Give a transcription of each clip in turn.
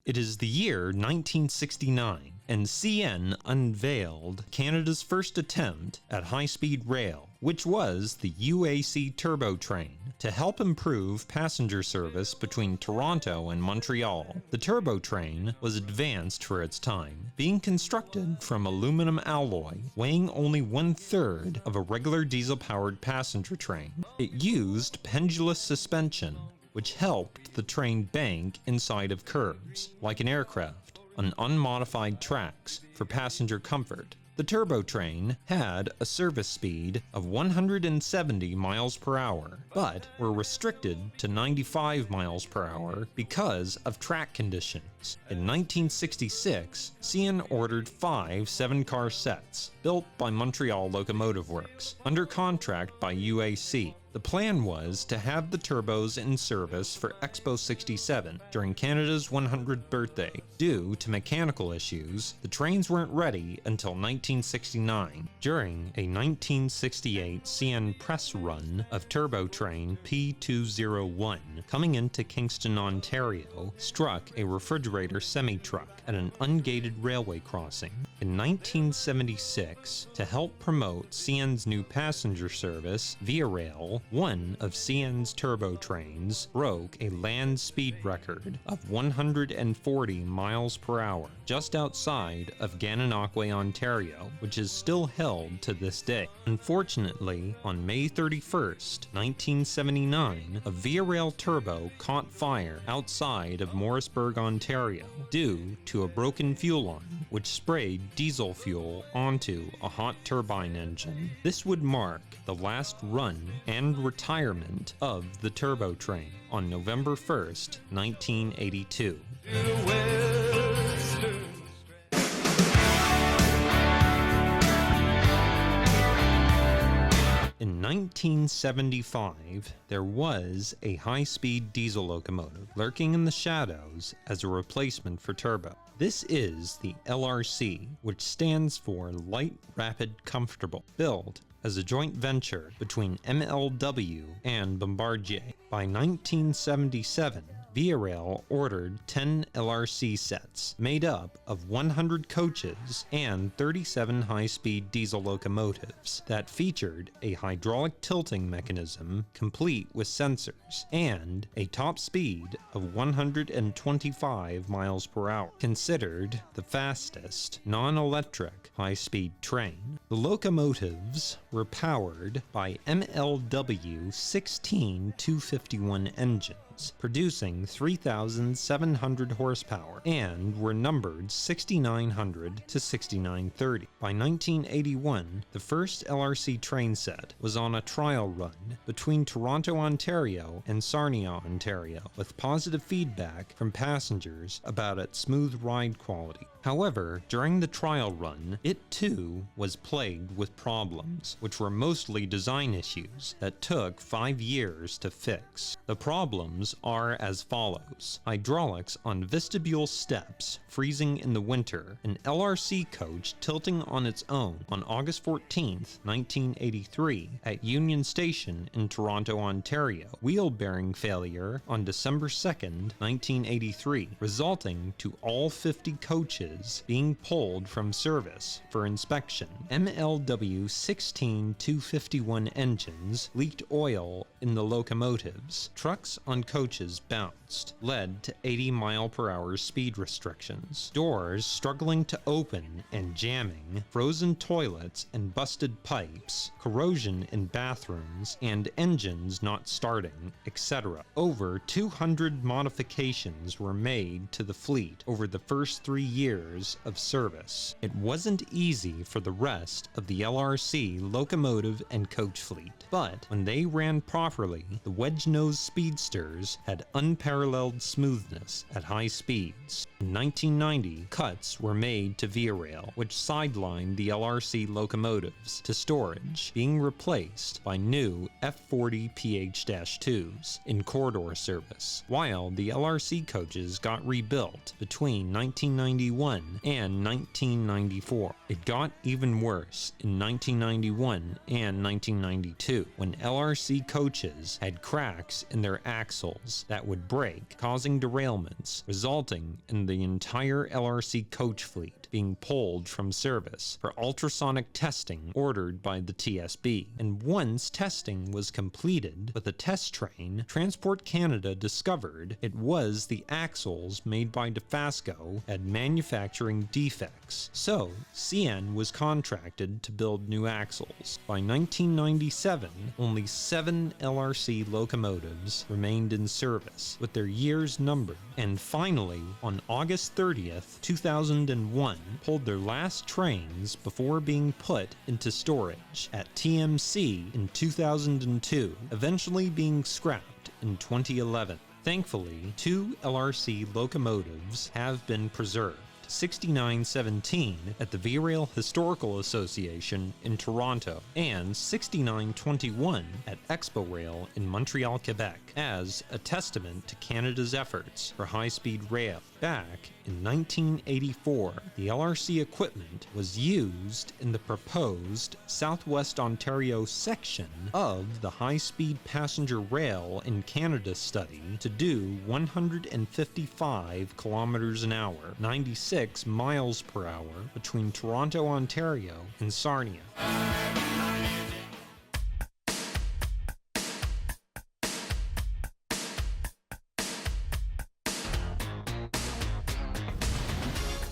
It is the year 1969, and CN unveiled Canada's first attempt at high-speed rail, which was the UAC Turbo Train, to help improve passenger service between Toronto and Montreal. The Turbo Train was advanced for its time, being constructed from aluminum alloy, weighing only 1/3 of a regular diesel-powered passenger train. It used pendulous suspension, which helped the train bank inside of curves, like an aircraft, on unmodified tracks for passenger comfort. The turbo train had a service speed of 170 miles per hour, but were restricted to 95 miles per hour because of track conditions. In 1966, CN ordered 5 7-car sets, built by Montreal Locomotive Works, under contract by UAC. The plan was to have the turbos in service for Expo 67 during Canada's 100th birthday. Due to mechanical issues, the trains weren't ready until 1969. During a 1968 CN press run of Turbo Train P201, coming into Kingston, Ontario, struck a refrigerator semi-truck at an ungated railway crossing. In 1976, to help promote CN's new passenger service, Via Rail, one of CN's turbo trains broke a land speed record of 140 miles per hour just outside of Gananoque, Ontario, which is still held to this day. Unfortunately, on May 31st, 1979, a Via Rail turbo caught fire outside of Morrisburg, Ontario, due to a broken fuel line, which sprayed diesel fuel onto a hot turbine engine. This would mark the last run and retirement of the turbo train on November 1st, 1982. In 1975, there was a high-speed diesel locomotive lurking in the shadows as a replacement for turbo. This is the LRC, which stands for Light, Rapid, Comfortable, built as a joint venture between MLW and Bombardier. By 1977, Via Rail ordered 10 LRC sets, made up of 100 coaches and 37 high-speed diesel locomotives that featured a hydraulic tilting mechanism complete with sensors and a top speed of 125 miles per hour, considered the fastest non-electric high-speed train. The locomotives were powered by MLW 16 251 engines, producing 3,700 horsepower, and were numbered 6900 to 6930. By 1981, the first LRC train set was on a trial run between Toronto, Ontario and Sarnia, Ontario, with positive feedback from passengers about its smooth ride quality. However, during the trial run, it too was plagued with problems, which were mostly design issues that took 5 years to fix. The problems are as follows: hydraulics on vestibule steps freezing in the winter, an LRC coach tilting on its own on August 14th, 1983 at Union Station in Toronto, Ontario, wheel bearing failure on December 2nd, 1983, resulting to all 50 coaches being pulled from service for inspection. MLW 16 251 engines leaked oil in the locomotives. Trucks on coaches bounced, led to 80-mile-per-hour speed restrictions. Doors struggling to open and jamming, frozen toilets and busted pipes, corrosion in bathrooms, and engines not starting, etc. Over 200 modifications were made to the fleet over the first 3 years of service. It wasn't easy for the rest of the LRC locomotive and coach fleet, but when they ran properly, the wedge-nose speedsters had unparalleled smoothness at high speeds. In 1990, cuts were made to Via Rail, which sidelined the LRC locomotives to storage, being replaced by new F40 PH-2s in corridor service, while the LRC coaches got rebuilt between 1991 and 1994. It got even worse in 1991 and 1992, when LRC coaches had cracks in their axles axles that would break, causing derailments, resulting in the entire LRC coach fleet being pulled from service for ultrasonic testing ordered by the TSB. And once testing was completed with a test train, Transport Canada discovered it was the axles made by DeFasco had manufacturing defects. So, CN was contracted to build new axles. By 1997, only 7 LRC locomotives remained in service, with their years numbered, and finally, on August 30th, 2001, pulled their last trains before being put into storage at TMC in 2002, eventually being scrapped in 2011. Thankfully, 2 LRC locomotives have been preserved. 6917 at the V-Rail Historical Association in Toronto, and 6921 at Expo Rail in Montreal, Quebec, as a testament to Canada's efforts for high-speed rail. Back in 1984, the LRC equipment was used in the proposed Southwest Ontario section of the high-speed passenger rail in Canada study to do 155 kilometers an hour, 96 miles per hour between Toronto, Ontario and Sarnia.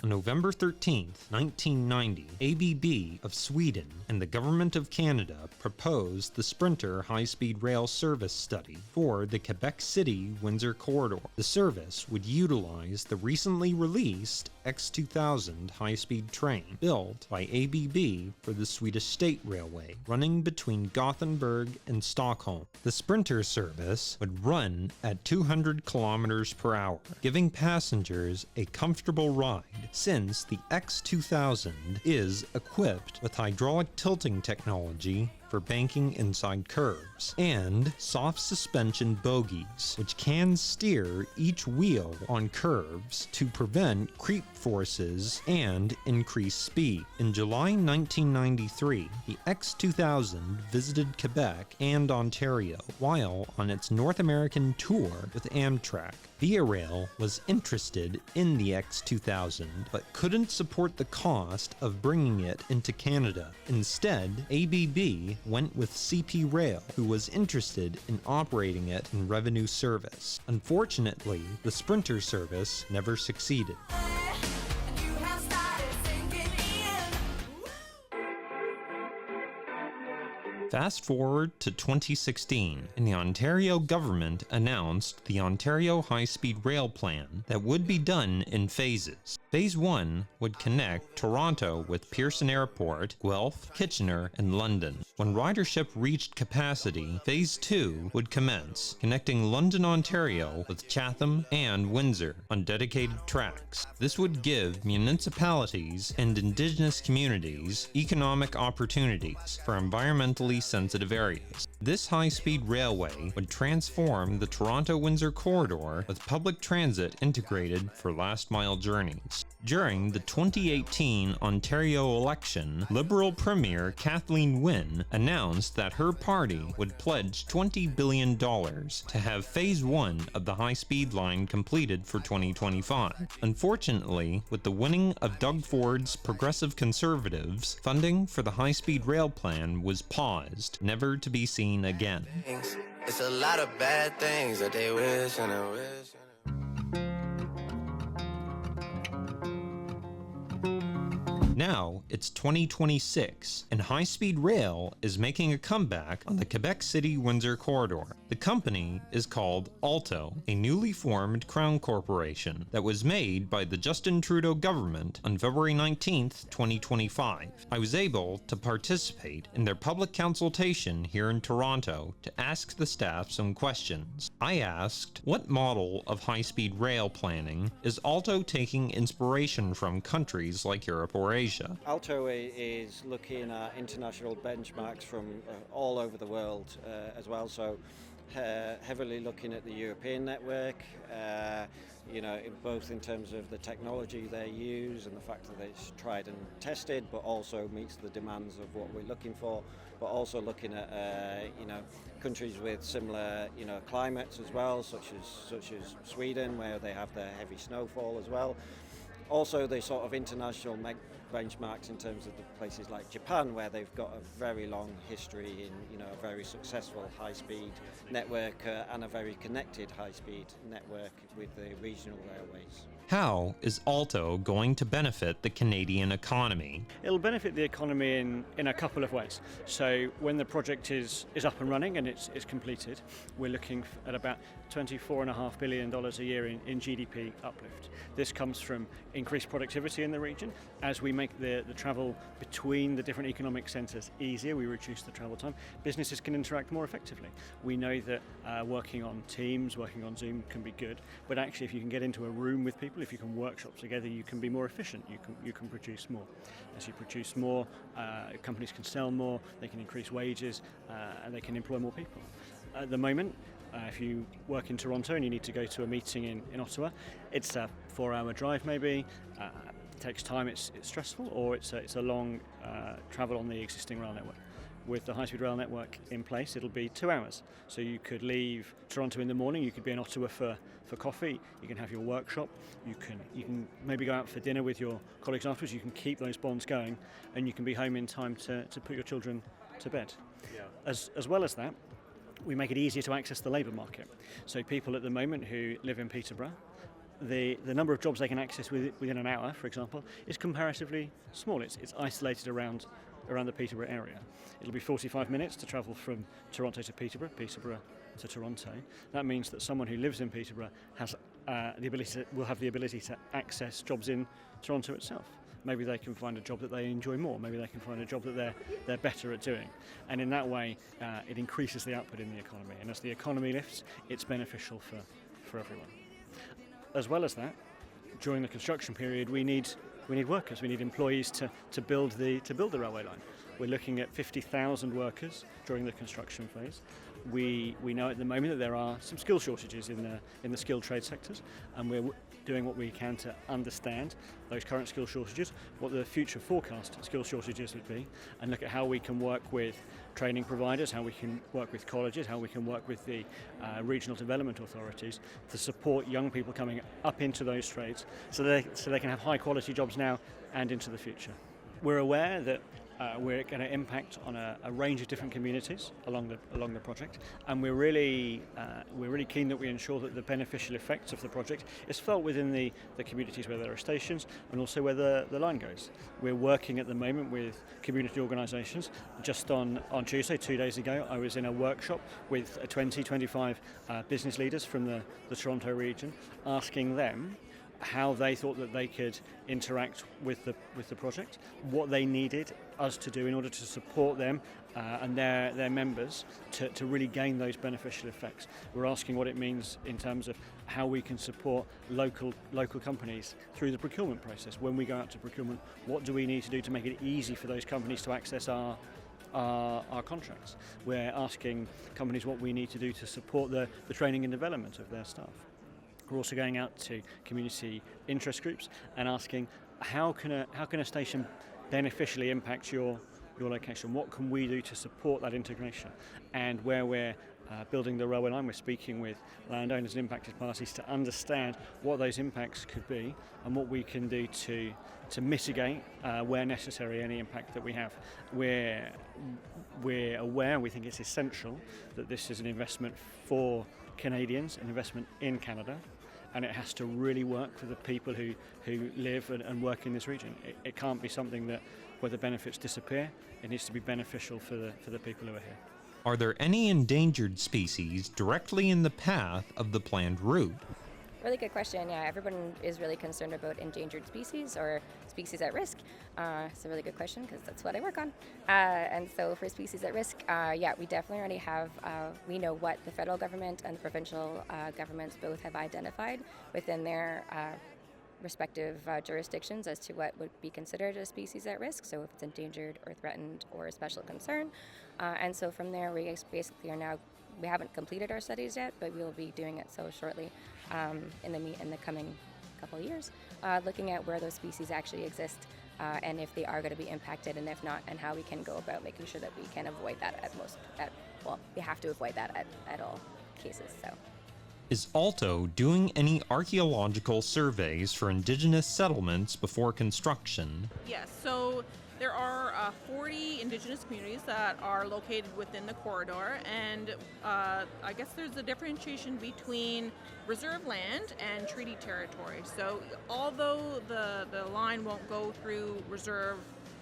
On November 13, 1990, ABB of Sweden and the Government of Canada proposed the Sprinter high-speed rail service study for the Quebec City-Windsor corridor. The service would utilize the recently released X2000 high-speed train built by ABB for the Swedish State Railway, running between Gothenburg and Stockholm. The Sprinter service would run at 200 kilometers per hour, giving passengers a comfortable ride, since the X2000 is equipped with hydraulic tilting technology for banking inside curves, and soft suspension bogies, which can steer each wheel on curves to prevent creep forces and increase speed. In July 1993, the X2000 visited Quebec and Ontario while on its North American tour with Amtrak. Via Rail was interested in the X2000, but couldn't support the cost of bringing it into Canada. Instead, ABB went with CP Rail, who was interested in operating it in revenue service. Unfortunately, the Sprinter service never succeeded. Fast forward to 2016, and the Ontario government announced the Ontario High-Speed Rail Plan that would be done in phases. Phase 1 would connect Toronto with Pearson Airport, Guelph, Kitchener, and London. When ridership reached capacity, Phase 2 would commence, connecting London, Ontario with Chatham and Windsor on dedicated tracks. This would give municipalities and Indigenous communities economic opportunities for environmentally sensitive areas. This high-speed railway would transform the Toronto-Windsor corridor with public transit integrated for last-mile journeys. During the 2018 Ontario election, Liberal Premier Kathleen Wynne announced that her party would pledge $20 billion to have Phase 1 of the high-speed line completed for 2025. Unfortunately, with the winning of Doug Ford's Progressive Conservatives, funding for the high-speed rail plan was paused, never to be seen again. It's a lot of bad things that they wish and I wish. Now it's 2026, and high-speed rail is making a comeback on the Quebec City-Windsor corridor. The company is called ALTO, a newly formed crown corporation that was made by the Justin Trudeau government on February 19, 2025. I was able to participate in their public consultation here in Toronto to ask the staff some questions. I asked, what model of high-speed rail planning is ALTO taking inspiration from countries like Europe or Asia? ALTO is looking at international benchmarks from all over the world as well. So heavily looking at the European network, both in terms of the technology they use and the fact that it's tried and tested, but also meets the demands of what we're looking for. But also looking at countries with similar climates as well, such as Sweden, where they have their heavy snowfall as well. Also, the sort of international benchmarks in terms of the places like Japan, where they've got a very long history in a very successful high-speed network and a very connected high-speed network with the regional railways. How is ALTO going to benefit the Canadian economy? It'll benefit the economy in a couple of ways. So when the project is up and running and it's completed, we're looking at about $24.5 billion a year in GDP uplift. This comes from increased productivity in the region. As we make the travel between the different economic centres easier, we reduce the travel time. Businesses can interact more effectively. We know that working on Teams, working on Zoom can be good, but actually if you can get into a room with people, if you can workshop together, you can be more efficient, you can produce more. As you produce more, companies can sell more, they can increase wages, and they can employ more people. At the moment, if you work in Toronto and you need to go to a meeting in Ottawa, it's a 4-hour drive maybe, it takes time, it's stressful, or it's a long travel on the existing rail network. With the high-speed rail network in place, it'll be 2 hours. So you could leave Toronto in the morning, you could be in Ottawa for coffee, you can have your workshop, you can maybe go out for dinner with your colleagues afterwards, you can keep those bonds going, and you can be home in time to put your children to bed. Yeah. As well as that, we make it easier to access the labour market. So people at the moment who live in Peterborough, the number of jobs they can access within an hour, for example, is comparatively small. It's isolated around the Peterborough area. It'll be 45 minutes to travel from Toronto to Peterborough to Toronto. That means that someone who lives in Peterborough has will have the ability to access jobs in Toronto itself. Maybe they can find a job that they enjoy more. Maybe they can find a job that they're better at doing. And in that way, it increases the output in the economy. And as the economy lifts, it's beneficial for everyone. As well as that, during the construction period, we need workers. We need employees to build the railway line. We're looking at 50,000 workers during the construction phase. We know at the moment that there are some skill shortages in the skilled trade sectors, and we're doing what we can to understand those current skill shortages, what the future forecast skill shortages would be, and look at how we can work with training providers, how we can work with colleges, how we can work with the regional development authorities to support young people coming up into those trades so they can have high quality jobs now and into the future. We're aware that we're going to impact on a range of different communities along the project, and we're really keen that we ensure that the beneficial effects of the project is felt within the communities where there are stations and also where the line goes. We're working at the moment with community organisations. Just on Tuesday, 2 days ago, I was in a workshop with 25 business leaders from the Toronto region, asking them how they thought that they could interact with the project, what they needed us to do in order to support them and their members to really gain those beneficial effects. We're asking what it means in terms of how we can support local companies through the procurement process. When we go out to procurement, what do we need to do to make it easy for those companies to access our contracts? We're asking companies what we need to do to support the training and development of their staff. We're also going out to community interest groups and asking how can a station beneficially impact your location? What can we do to support that integration? And where we're building the railway line, we're speaking with landowners and impacted parties to understand what those impacts could be and what we can do to mitigate, where necessary, any impact that we have. We're aware, we think it's essential that this is an investment for Canadians, an investment in Canada, and it has to really work for the people who live and work in this region. It can't be something where the benefits disappear. It needs to be beneficial for the people who are here. Are there any endangered species directly in the path of the planned route? Really good question. Yeah, everyone is really concerned about endangered species or species at risk. It's a really good question because that's what I work on. And so for species at risk, we definitely already have, we know what the federal government and the provincial governments both have identified within their respective jurisdictions as to what would be considered a species at risk, so if it's endangered or threatened or a special concern. And so from there, we basically are now we haven't completed our studies yet, but we will be doing it so shortly in the coming couple of years, looking at where those species actually exist and if they are going to be impacted, and if not, and how we can go about making sure that we can avoid that we have to avoid that at all cases. So. Is ALTO doing any archaeological surveys for indigenous settlements before construction? Yes, so there are 40 indigenous communities that are located within the corridor, and I guess there's a differentiation between reserve land and treaty territory. So although the line won't go through reserve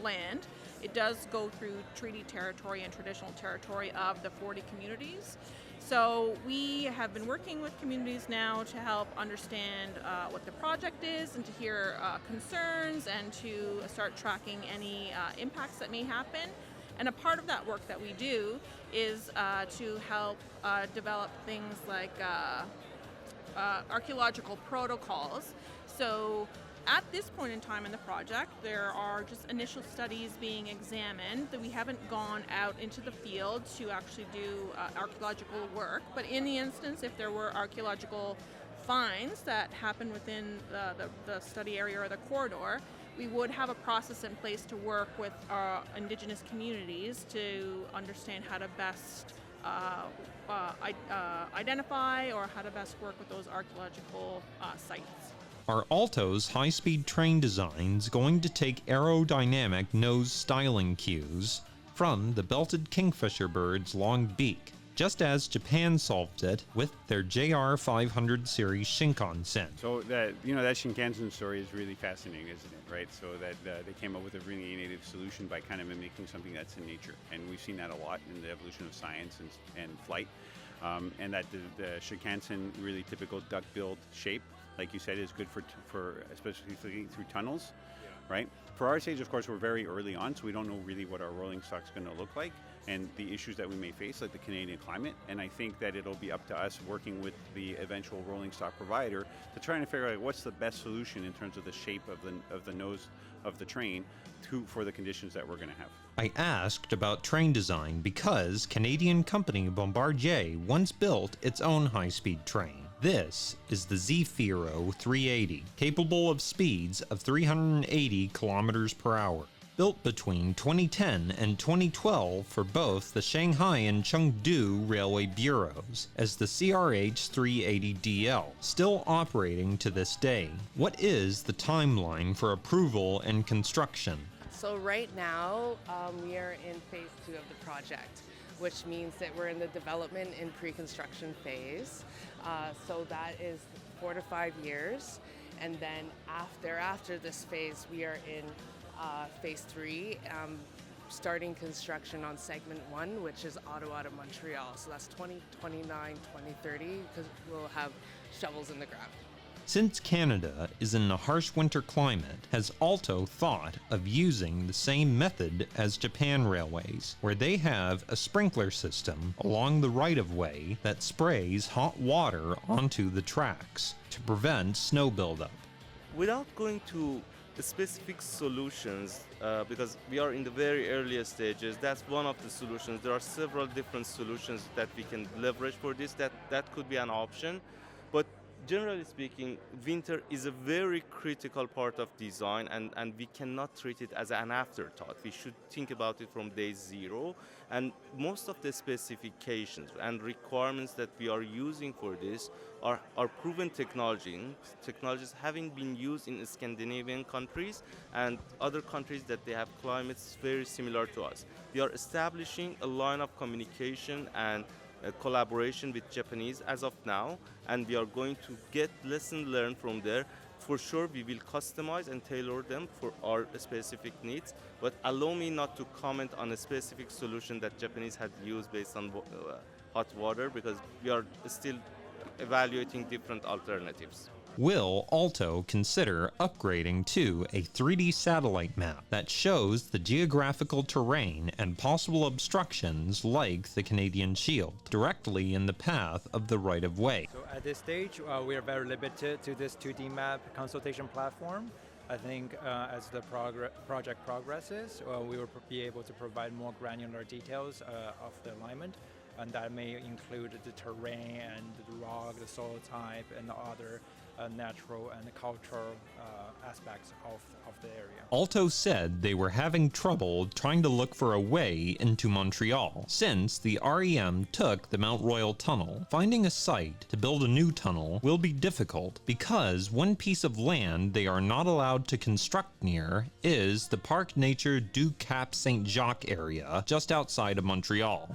land, it does go through treaty territory and traditional territory of the 40 communities. So we have been working with communities now to help understand what the project is and to hear concerns and to start tracking any impacts that may happen. And a part of that work that we do is to help develop things like archaeological protocols. So at this point in time in the project, there are just initial studies being examined that we haven't gone out into the field to actually do archaeological work. But in the instance, if there were archaeological finds that happen within the study area or the corridor, we would have a process in place to work with our indigenous communities to understand how to best identify or how to best work with those archaeological sites. Are ALTO's high-speed train designs going to take aerodynamic nose styling cues from the belted kingfisher bird's long beak, just as Japan solved it with their JR500 series Shinkansen? So that Shinkansen story is really fascinating, isn't it? Right? So that they came up with a really innovative solution by kind of mimicking something that's in nature, and we've seen that a lot in the evolution of science and flight, and that the Shinkansen really typical duck-billed shape, like you said, is good for especially through tunnels, right? For our stage, of course, we're very early on, so we don't know really what our rolling stock's going to look like and the issues that we may face, like the Canadian climate. And I think that it'll be up to us working with the eventual rolling stock provider to try and figure out what's the best solution in terms of the shape of the nose of the train for the conditions that we're going to have. I asked about train design because Canadian company Bombardier once built its own high-speed train. This is the Zefiro 380, capable of speeds of 380 kilometers per hour. Built between 2010 and 2012 for both the Shanghai and Chengdu Railway Bureaus as the CRH 380DL, still operating to this day. What is the timeline for approval and construction? So right now, we are in phase 2 of the project, which means that we're in the development and pre-construction phase. So that is 4 to 5 years. And then after this phase, we are in phase 3, starting construction on segment 1, which is Ottawa to Montreal. So that's 2029, 2030, because we'll have shovels in the ground. Since Canada is in a harsh winter climate, has ALTO thought of using the same method as Japan Railways, where they have a sprinkler system along the right-of-way that sprays hot water onto the tracks to prevent snow buildup? Without going to specific solutions, because we are in the very earliest stages, that's one of the solutions. There are several different solutions that we can leverage for this. That could be an option. But generally speaking, winter is a very critical part of design, and we cannot treat it as an afterthought. We should think about it from day zero, and most of the specifications and requirements that we are using for this are proven technologies having been used in Scandinavian countries and other countries that they have climates very similar to us. We are establishing a line of communication and collaboration with Japanese as of now, and we are going to get lessons learned from there. For sure, we will customize and tailor them for our specific needs, but allow me not to comment on a specific solution that Japanese had used based on hot water, because we are still evaluating different alternatives. Will ALTO consider upgrading to a 3D satellite map that shows the geographical terrain and possible obstructions like the Canadian Shield directly in the path of the right-of-way? So at this stage, we are very limited to this 2D map consultation platform. I think as the project progresses, we will be able to provide more granular details of the alignment. and that may include the terrain and the rock, the soil type, and the other natural and cultural aspects of the area. ALTO said they were having trouble trying to look for a way into Montreal since the REM took the Mount Royal Tunnel. Finding a site to build a new tunnel will be difficult because one piece of land they are not allowed to construct near is the Parc Nature du Cap Saint Jacques area just outside of Montreal.